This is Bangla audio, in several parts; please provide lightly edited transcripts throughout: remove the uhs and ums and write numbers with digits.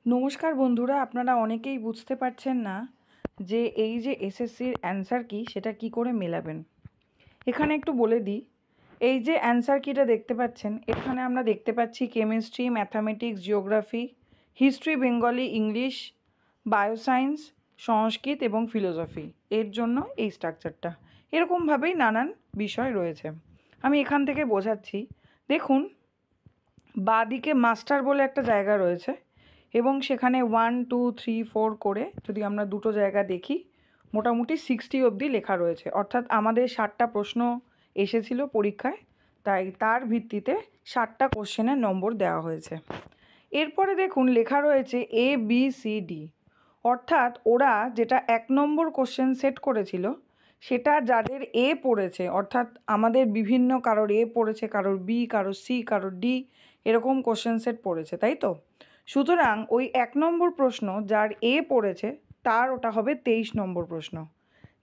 নমস্কার বন্ধুরা, আপনারা অনেকেই বুঝতে পারছেন না যে এই যে এসএসসির অ্যান্সার কি সেটা কি করে মেলাবেন। এখানে একটু বলে দিই, এই যে অ্যান্সার কিটা দেখতে পাচ্ছেন, এখানে আমরা দেখতে পাচ্ছি chemistry, mathematics, geography, history, Bengali, English, bioscience, সংস্কৃত এবং ফিলোসফি। এর জন্য এই স্ট্রাকচারটা এরকমভাবেই নানান বিষয় রয়েছে। আমি এখান থেকে বোঝাচ্ছি। দেখুন, বাঁদিকে মাস্টার বলে একটা জায়গা রয়েছে এবং সেখানে 1 2 3 4 করে যদি আমরা দুটো জায়গা দেখি, মোটামুটি 60 অবধি লেখা রয়েছে। অর্থাৎ আমাদের 60টা প্রশ্ন এসেছিল পরীক্ষায়, তাই তার ভিত্তিতে 60টা কোশ্চেনের নম্বর দেওয়া হয়েছে। এরপরে দেখুন লেখা রয়েছে এ বি সি ডি। অর্থাৎ ওরা যেটা 1 নম্বর কোশ্চেন সেট করেছিল সেটা যাদের এ পড়েছে, অর্থাৎ আমাদের বিভিন্ন কারোর এ পড়েছে, কারোর বি, কারোর সি, কারোর ডি, এরকম কোশ্চেন সেট পড়েছে, তাই তো? সুতরাং ওই 1 নম্বর প্রশ্ন যার এ পড়েছে তার ওটা হবে 23 নম্বর প্রশ্ন,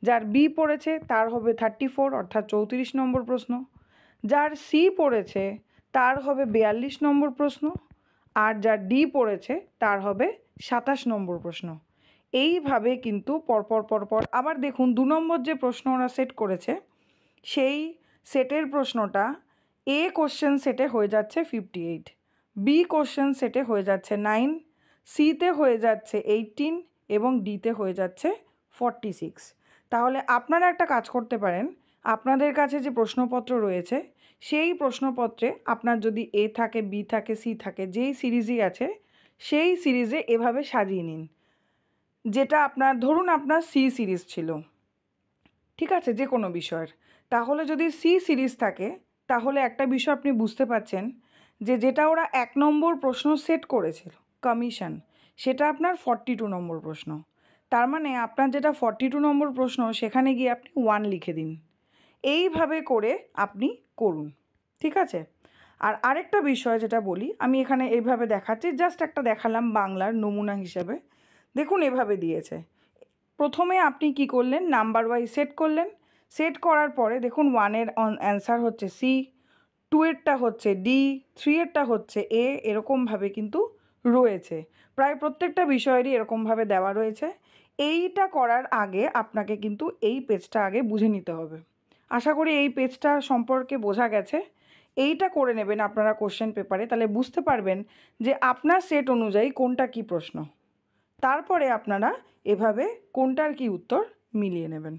যার বি পড়েছে তার হবে 34 অর্থাৎ 34 নম্বর প্রশ্ন, যার সি পড়েছে তার হবে 42 নম্বর প্রশ্ন, আর যার ডি পড়েছে তার হবে 27 নম্বর প্রশ্ন। এইভাবে কিন্তু পরপর আবার দেখুন 2 নম্বর যে প্রশ্ন ওরা সেট করেছে সেই সেটের প্রশ্নটা এ কোশ্চেন সেটে হয়ে যাচ্ছে 58, বি কোশ্চেন সেটে হয়ে যাচ্ছে 9, সিতে হয়ে যাচ্ছে 18 এবং ডিতে হয়ে যাচ্ছে 46। তাহলে আপনারা একটা কাজ করতে পারেন, আপনাদের কাছে যে প্রশ্নপত্র রয়েছে সেই প্রশ্নপত্রে আপনার যদি এ থাকে, বি থাকে, সি থাকে, যেই সিরিজই আছে সেই সিরিজে এভাবে সাজিয়ে নিন। যেটা আপনার ধরুন আপনার সি সিরিজ ছিল, ঠিক আছে, যে কোনো বিষয়ের, তাহলে যদি সি সিরিজ থাকে তাহলে একটা বিষয় আপনি বুঝতে পারছেন যে যেটা ওরা 1 নম্বর প্রশ্ন সেট করেছিল কমিশন, সেটা আপনার 42 নম্বর প্রশ্ন। তার মানে আপনার যেটা 42 নম্বর প্রশ্ন সেখানে গিয়ে আপনি 1 লিখে দিন। এইভাবে করে আপনি করুন, ঠিক আছে? আর আরেকটা বিষয় যেটা বলি, আমি এখানে এইভাবে দেখাচ্ছি, জাস্ট একটা দেখালাম বাংলার নমুনা হিসেবে। দেখুন এভাবে দিয়েছে। প্রথমে আপনি কি করলেন, নাম্বার ওয়াইজ সেট করলেন। সেট করার পরে দেখুন 1-এর অ্যান্সার হচ্ছে সি, 2-এরটা হচ্ছে ডি, 3-এরটা হচ্ছে এ, এরকমভাবে কিন্তু রয়েছে। প্রায় প্রত্যেকটা বিষয়েরই এরকমভাবে দেওয়া রয়েছে। এইটা করার আগে আপনাকে কিন্তু এই পেজটা আগে বুঝে নিতে হবে। আশা করি এই পেজটা সম্পর্কে বোঝা গেছে। এইটা করে নেবেন আপনারা কোশ্চেন পেপারে, তাহলে বুঝতে পারবেন যে আপনার সেট অনুযায়ী কোনটা কী প্রশ্ন। তারপরে আপনারা এভাবে কোনটার কী উত্তর মিলিয়ে নেবেন।